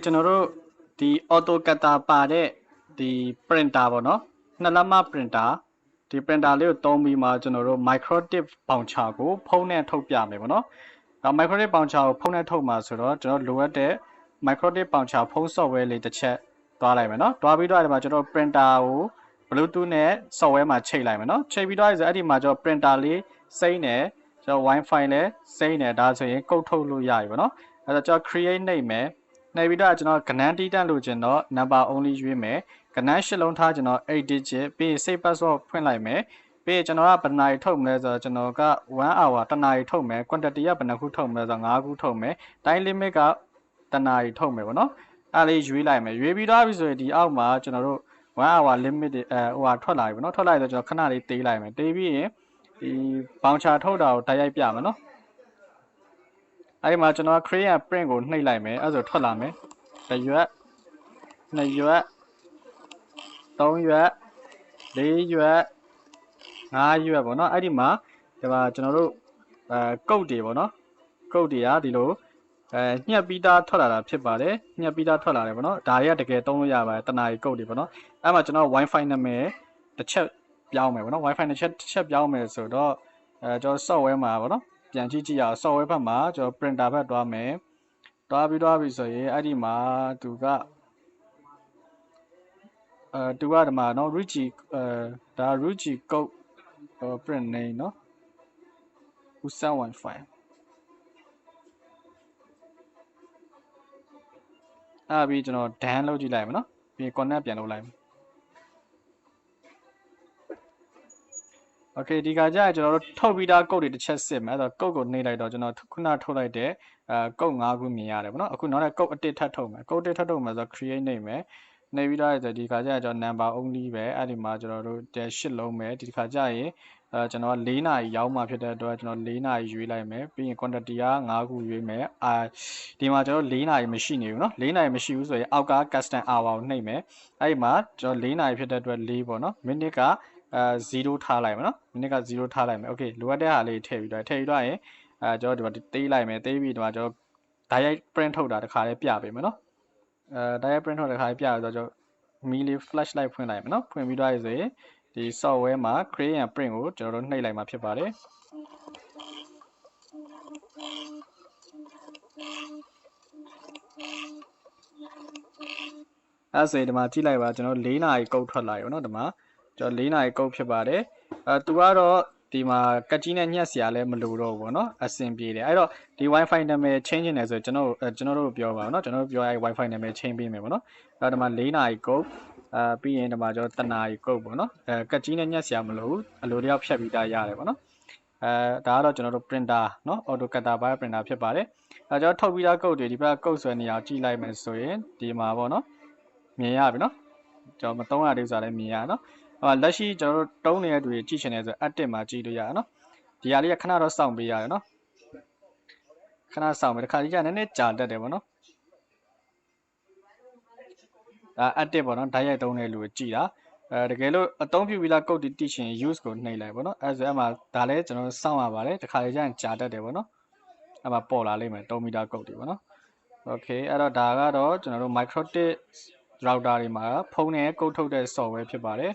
ကျွန်တော်တို့ဒီ AutoCAD ပါတဲ့ဒီ printer ပေါ့နော်နှစ်လက်မ printer ဒီ printer လေးကိုသုံးပြီးမှကျွန်တော်တို့ microtip bouncer ကိုဖုန်းနဲ့ထုတ်ပြမယ်ပေါ့နော်ဒါ microtip bouncer ကိုဖုန်းနဲ့ထုတ်မှာဆိုတော့ကျွန်တော်လိုအပ်တဲ့ microtip bouncer ဖုန်း software လေးတစ်ချက်သွားလိုက်မယ်နော်တွားပြီးတော့အဲ့ဒီမှာကျွန်တော် printer ကို Bluetooth နဲ့ software မှာချိန်လိုက်မယ်နော်ချိန်ပြီးတော့ဆိုအဲ့ဒီမှာကျွန်တော် printer လေးစိမ့်နေကျွန်တော် Wi-Fi လည်းစိမ့်နေဒါဆိုရင်ကုတ်ထုတ်လို့ရပြီပေါ့နော်အဲ့တော့ကျွန်တော် create နှိပ်မယ်နှိပ်ပြီးတော့ကျွန်တော်ကဏ္ဍတီးတက်လို့ကျွန်တော် number only ရွေးမယ်ကဏ္ဍရှစ်လုံးထားကျွန်တော်8 digit ပြီး save password ဖွင့်လိုက်မယ်ပြီးကျွန်တော်ကဘယ်နာရီထုတ်မလဲဆိုတော့ကျွန်တော်က1 hour တနာရီထုတ်မယ် quantity ကဘယ်နှခုထုတ်မလဲဆိုတော့5ခုထုတ်မယ် time limit ကတနာရီထုတ်မယ်ပေါ့နော်အဲ့လေးရွေးလိုက်မယ်ရွေးပြီးတော့ပြီဆိုရင်ဒီအောက်မှာကျွန်တော်တို့1 hour limit ဟိုထွက်လာပြီပေါ့နော်ထွက်လာပြီဆိုကျွန်တော်ခဏလေးတေးလိုက်မယ်တေးပြီးရင်ဒီ bouncer ထုတ်တာကိုတိုက်ရိုက်ပြမယ်နော်အဲ့ဒီမှာကျွန်တော် create and print ကိုနှိပ်လိုက်မယ်အဲ့ဆိုထွက်လာမယ်တစ်ရွက်နှစ်ရွက်သုံးရွက်လေးရွက်ငါးရွက်ပေါ့နော်အဲ့ဒီမှာဒီမှာကျွန်တော်တို့ကုတ်တွေပေါ့နော်ကုတ်တွေကဒီလိုညှက်ပြီးသားထွက်လာတာဖြစ်ပါတယ်ညှက်ပြီးသားထွက်လာတယ်ပေါ့နော်ဒါတွေကတကယ်သုံးလို့ရပါတယ်တနာရီကုတ်တွေပေါ့နော်အဲ့မှာကျွန်တော် Wi-Fi နာမည်တစ်ချက်ပြောင်းမယ်ပေါ့နော် Wi-Fi တစ်ချက်ပြောင်းမယ်ဆိုတော့ကျွန်တော် software မှာပေါ့နော်ပြန်ကြည့်ရအောင် software ဘက်မှာကျွန်တော် printer ဘက်တွားမယ်တွားပြီဆိုရင်အဲ့ဒီမှာသူကဒီမှာနော် Ruchi ဒါ Ruchi code print name နော် user Wi-Fi အဲ့ပြီးကျွန်တော် done လုပ်ကြည့်လိုက်မယ်နော်ပြီး connect ပြန်လုပ်လိုက်မယ် Okay ဒီကကြကျွန်တော်တို့ထုတ်ပြီးသားကုတ်တွေတစ်ချက်စစ်မယ်အဲ့တော့ကုတ်ကိုနှိပ်လိုက်တော့ကျွန်တော်ခုနထုတ်လိုက်တဲ့ကုတ်5ခုမြင်ရတယ်ပေါ့နော်အခုနောက်တဲ့ကုတ်အတစ်ထပ်ထုတ်မယ်ကုတ်တစ်ထပ်ထုတ်မယ်ဆိုတော့ create နှိပ်မယ်နှိပ်ပြီးတော့ဒီခါကျရင်ကျွန်တော် number only ပဲအဲ့ဒီမှာကျွန်တော်တို့8လုံးပဲဒီခါကျရင်ကျွန်တော်4နာရီရောက်မှဖြစ်တဲ့အတွက်ကျွန်တော်4နာရီရွေးလိုက်မယ်ပြီးရင် quantity က5ခုရွေးမယ်ဒီမှာကျွန်တော်4နာရီမရှိနေဘူးเนาะ4နာရီမရှိဘူးဆိုရင်အောက်က custom hour ကိုနှိပ်မယ်အဲ့ဒီမှာကျွန်တော်4နာရီဖြစ်တဲ့အတွက်4ပေါ့เนาะ minute က0ထားလိုက်မယ်เนาะ minute က0ထားလိုက်မယ် okay လိုအပ်တဲ့ဟာလေးထည့်ပြီးတော့ရင်ကျွန်တော်ဒီမှာတေးလိုက်မယ်တေးပြီးဒီမှာကျွန်တော် direct print ထုတ်တာတစ်ခါလေးပြပေးမယ်เนาะdirect print ထုတ်တစ်ခါလေးပြရဆိုတော့ကျွန်တော်မီလေး flashlight ဖွင့်လိုက်မယ်เนาะဖွင့်ပြီးတော့ဆိုရင်ဒီ software မှာ create and print ကိုကျွန်တော်တို့နှိပ်လိုက်မှာဖြစ်ပါတယ်အဲ့ဆိုရင်ဒီမှာကြည့်လိုက်ပါကျွန်တော်4နာရီကုတ်ထွက်လာပြီเนาะဒီမှာကျွန်တော်4နာရီကုတ်ဖြစ်ပါတယ်သူကတော့ဒီမှာကတ်ကြီးနဲ့ညှက်စရာလည်းမလိုတော့ဘူးပေါ့နော်အဆင်ပြေတယ်အဲ့တော့ဒီ Wi-Fi နာမည် change နေတယ်ဆိုကျွန်တော်တို့ပြောပါဦးเนาะကျွန်တော်တို့ပြောအဲ့ Wi-Fi နာမည် change ပေးမယ်ပေါ့နော်အဲ့တော့ဒီမှာ4နာရီကုတ်ပြီးရင်ဒီမှာကျွန်တော်တနာရီကုတ်ပေါ့နော်ကတ်ကြီးနဲ့ညှက်စရာမလိုဘူးအလိုတယောက်ဖြတ်ပြီးသားရတယ်ပေါ့နော်ဒါကတော့ကျွန်တော်တို့ printer เนาะ AutoCAD by printer ဖြစ်ပါတယ်ကျွန်တော်ထုတ်ပြီးသားကုတ်တွေဒီဘက်ကုတ်ဆွဲနေအောင်ကြည့်လိုက်မယ်ဆိုရင်ဒီမှာပေါ့နော်မြင်ရပြီเนาะကျွန်တော်မသုံးရသေးဘူးဆိုတာလည်းမြင်ရเนาะလက်ရှိကျွန်တော်တို့တုံးနေတဲ့သူတွေကြည့်ချင်တယ်ဆို active မှာကြည့်လို့ရအောင်เนาะဒီဟာလေးကခဏတော့စောင့်ပေးရတယ်เนาะခဏစောင့်မယ်တစ်ခါကြီးကနည်းနည်းကြာတတ်တယ်ပေါ့နော်ဒါ active ပေါ့နော်ဓာတ်ရိုက်တုံးတဲ့လူကိုကြည့်တာတကယ်လို့အသုံးပြုပြီးလားကုတ်တီတိချင် use ကိုနှိပ်လိုက်ပေါ့နော်အဲဆိုအဲ့မှာဒါလည်းကျွန်တော်တို့စောင့်ရပါတယ်တစ်ခါကြီးကျရင်ကြာတတ်တယ်ပေါ့နော်အဲ့မှာပေါ်လာလိမ့်မယ်3မီတာကုတ်တီပေါ့နော် okay အဲ့တော့ဒါကတော့ကျွန်တော်တို့ microtip router တွေမှာဖုန်းနဲ့ကုတ်ထုတ်တဲ့ software ဖြစ်ပါတယ်